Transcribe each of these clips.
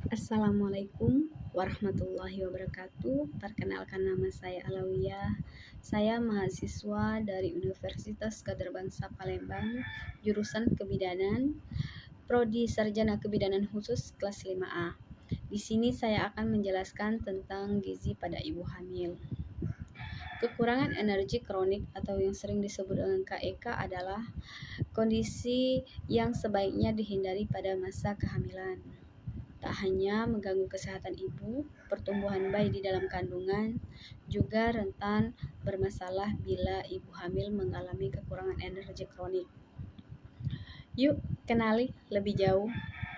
Assalamualaikum warahmatullahi wabarakatuh. Perkenalkan, nama saya Alawiyah. Saya mahasiswa dari Universitas Kadar Bangsa Palembang, jurusan Kebidanan, Prodi Sarjana Kebidanan Khusus kelas 5A. Di sini saya akan menjelaskan tentang gizi pada ibu hamil. Kekurangan energi kronik atau yang sering disebut dengan KEK adalah kondisi yang sebaiknya dihindari pada masa kehamilan. Tak hanya mengganggu kesehatan ibu, pertumbuhan bayi di dalam kandungan juga rentan bermasalah bila ibu hamil mengalami kekurangan energi kronik. Yuk, kenali lebih jauh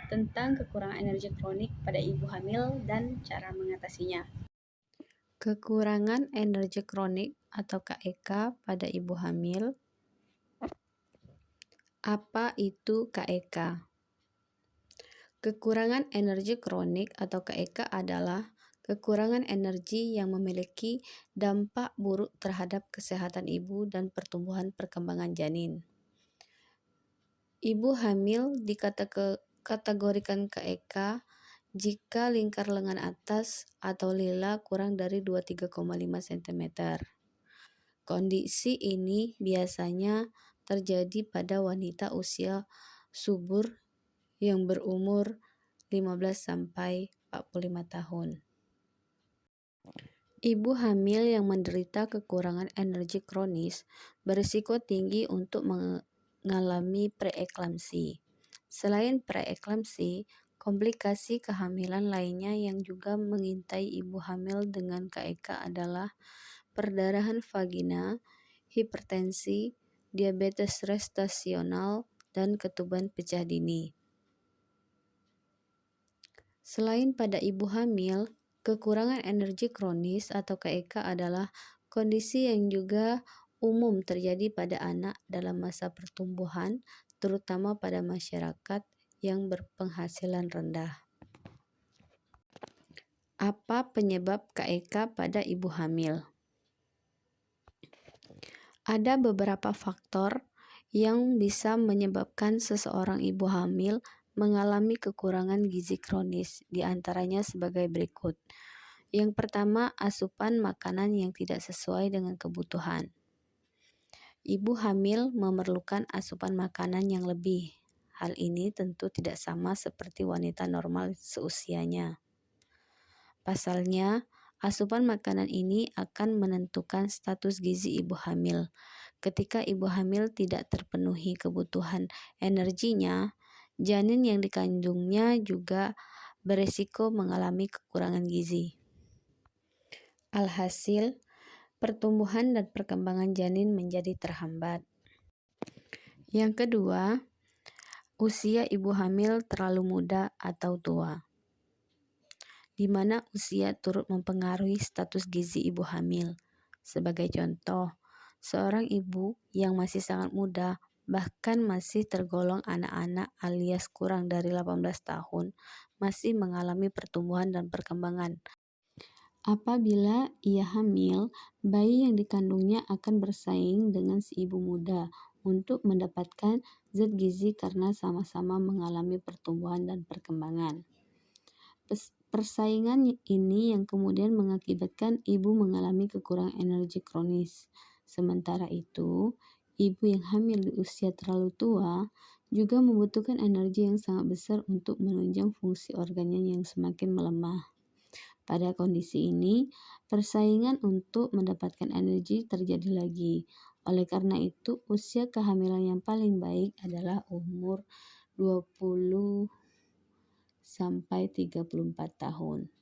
tentang kekurangan energi kronik pada ibu hamil dan cara mengatasinya. Kekurangan energi kronik atau KEK pada ibu hamil. Apa itu KEK? Kekurangan energi kronik atau KEK adalah kekurangan energi yang memiliki dampak buruk terhadap kesehatan ibu dan pertumbuhan perkembangan janin. Ibu hamil dikategorikan KEK jika lingkar lengan atas atau lila kurang dari 23,5 cm. Kondisi ini biasanya terjadi pada wanita usia subur yang berumur 15-45 tahun. Ibu hamil yang menderita kekurangan energi kronis berisiko tinggi untuk mengalami preeklamsi. Selain preeklamsi, komplikasi kehamilan lainnya yang juga mengintai ibu hamil dengan KEK adalah perdarahan vagina, hipertensi, diabetes gestasional, dan ketuban pecah dini. Selain pada ibu hamil, kekurangan energi kronis atau KEK adalah kondisi yang juga umum terjadi pada anak dalam masa pertumbuhan, terutama pada masyarakat yang berpenghasilan rendah. Apa penyebab KEK pada ibu hamil? Ada beberapa faktor yang bisa menyebabkan seseorang ibu hamil mengalami kekurangan gizi kronis, di antaranya sebagai berikut. Yang pertama, asupan makanan yang tidak sesuai dengan kebutuhan. Ibu hamil memerlukan asupan makanan yang lebih. Hal ini tentu tidak sama seperti wanita normal seusianya. Pasalnya, asupan makanan ini akan menentukan status gizi ibu hamil. Ketika ibu hamil tidak terpenuhi kebutuhan energinya, janin yang dikandungnya juga beresiko mengalami kekurangan gizi. Alhasil, pertumbuhan dan perkembangan janin menjadi terhambat. Yang kedua, usia ibu hamil terlalu muda atau tua, di mana usia turut mempengaruhi status gizi ibu hamil. Sebagai contoh, seorang ibu yang masih sangat muda, bahkan masih tergolong anak-anak alias kurang dari 18 tahun, masih mengalami pertumbuhan dan perkembangan. Apabila ia hamil, bayi yang dikandungnya akan bersaing dengan si ibu muda untuk mendapatkan zat gizi karena sama-sama mengalami pertumbuhan dan perkembangan. Persaingan ini yang kemudian mengakibatkan ibu mengalami kekurangan energi kronis. Sementara itu, ibu yang hamil di usia terlalu tua juga membutuhkan energi yang sangat besar untuk menunjang fungsi organnya yang semakin melemah. Pada kondisi ini, persaingan untuk mendapatkan energi terjadi lagi. Oleh karena itu, usia kehamilan yang paling baik adalah umur 20-34 tahun.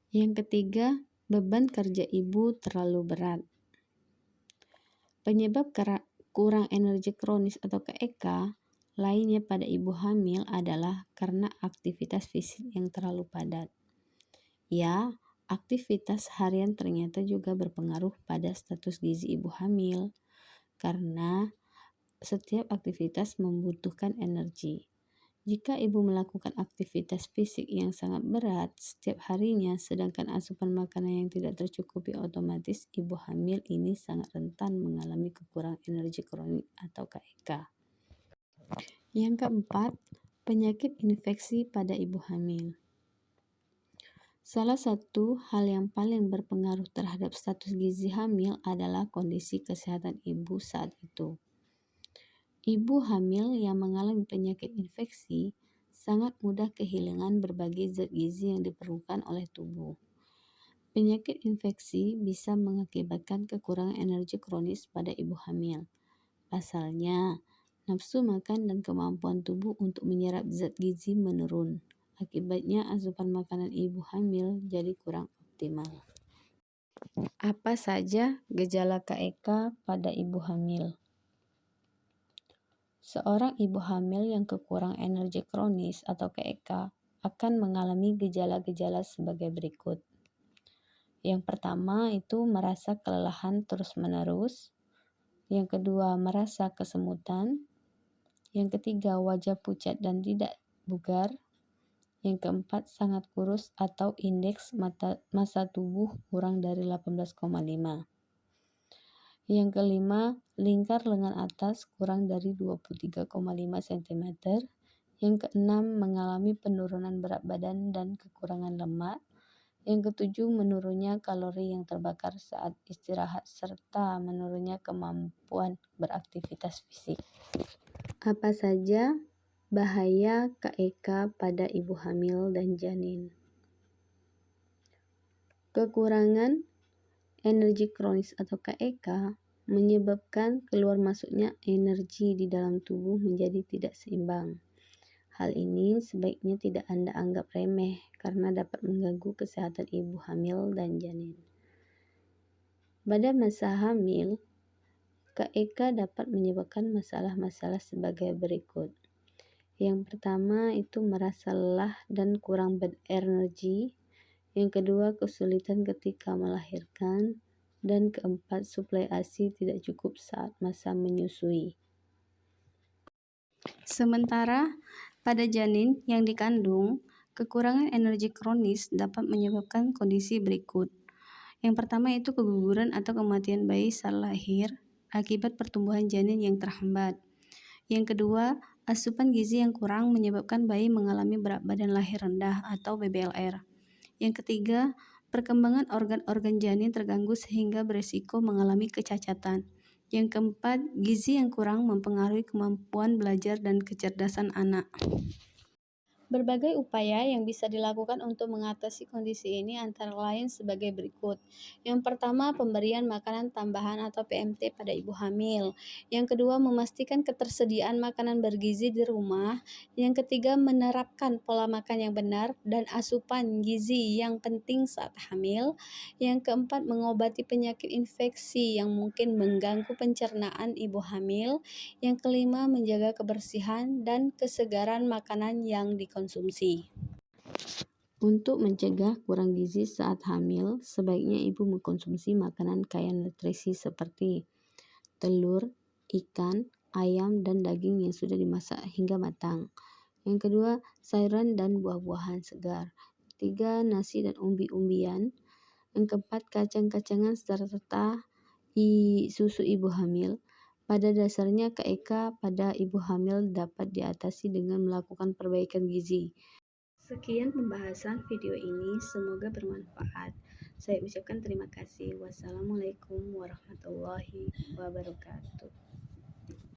Yang ketiga, beban kerja ibu terlalu berat. Penyebab kurang energi kronis atau KEK lainnya pada ibu hamil adalah karena aktivitas fisik yang terlalu padat. Ya, aktivitas harian ternyata juga berpengaruh pada status gizi ibu hamil, karena setiap aktivitas membutuhkan energi. Jika ibu melakukan aktivitas fisik yang sangat berat setiap harinya, sedangkan asupan makanan yang tidak tercukupi, otomatis ibu hamil ini sangat rentan mengalami kekurangan energi kronik atau KEK. Yang keempat, penyakit infeksi pada ibu hamil. Salah satu hal yang paling berpengaruh terhadap status gizi hamil adalah kondisi kesehatan ibu saat itu. Ibu hamil yang mengalami penyakit infeksi sangat mudah kehilangan berbagai zat gizi yang diperlukan oleh tubuh. Penyakit infeksi bisa mengakibatkan kekurangan energi kronis pada ibu hamil. Pasalnya, nafsu makan dan kemampuan tubuh untuk menyerap zat gizi menurun. Akibatnya, asupan makanan ibu hamil jadi kurang optimal. Apa saja gejala KEK pada ibu hamil? Seorang ibu hamil yang kekurangan energi kronis atau KEK akan mengalami gejala-gejala sebagai berikut. Yang pertama itu merasa kelelahan terus-menerus. Yang kedua, merasa kesemutan. Yang ketiga, wajah pucat dan tidak bugar. Yang keempat, sangat kurus atau indeks massa tubuh kurang dari 18,5. Yang kelima, lingkar lengan atas kurang dari 23,5 cm. Yang keenam, mengalami penurunan berat badan dan kekurangan lemak. Yang ketujuh, menurunnya kalori yang terbakar saat istirahat serta menurunnya kemampuan beraktivitas fisik. Apa saja bahaya KEK pada ibu hamil dan janin? Kekurangan energi kronis atau KEK menyebabkan keluar masuknya energi di dalam tubuh menjadi tidak seimbang. Hal ini sebaiknya tidak Anda anggap remeh karena dapat mengganggu kesehatan ibu hamil dan janin. Pada masa hamil, KEK dapat menyebabkan masalah-masalah sebagai berikut. Yang pertama itu merasa lelah dan kurang berenergi. Yang kedua, kesulitan ketika melahirkan. Dan keempat, suplai ASI tidak cukup saat masa menyusui. Sementara pada janin yang dikandung, kekurangan energi kronis dapat menyebabkan kondisi berikut. Yang pertama itu keguguran atau kematian bayi saat lahir akibat pertumbuhan janin yang terhambat. Yang kedua, asupan gizi yang kurang menyebabkan bayi mengalami berat badan lahir rendah atau BBLR. Yang ketiga, perkembangan organ-organ janin terganggu sehingga beresiko mengalami kecacatan. Yang keempat, gizi yang kurang mempengaruhi kemampuan belajar dan kecerdasan anak. Berbagai upaya yang bisa dilakukan untuk mengatasi kondisi ini antara lain sebagai berikut. Yang pertama, pemberian makanan tambahan atau PMT pada ibu hamil. Yang kedua, memastikan ketersediaan makanan bergizi di rumah. Yang ketiga, menerapkan pola makan yang benar dan asupan gizi yang penting saat hamil. Yang keempat, mengobati penyakit infeksi yang mungkin mengganggu pencernaan ibu hamil. Yang kelima, menjaga kebersihan dan kesegaran makanan yang dikonsumsi. Untuk mencegah kurang gizi saat hamil, sebaiknya ibu mengkonsumsi makanan kaya nutrisi seperti telur, ikan, ayam, dan daging yang sudah dimasak hingga matang. Yang kedua, sayuran dan buah-buahan segar. Tiga, nasi dan umbi-umbian. Yang keempat, kacang-kacangan serta susu ibu hamil. Pada dasarnya, KEK pada ibu hamil dapat diatasi dengan melakukan perbaikan gizi. Sekian pembahasan video ini, semoga bermanfaat. Saya ucapkan terima kasih. Wassalamualaikum warahmatullahi wabarakatuh.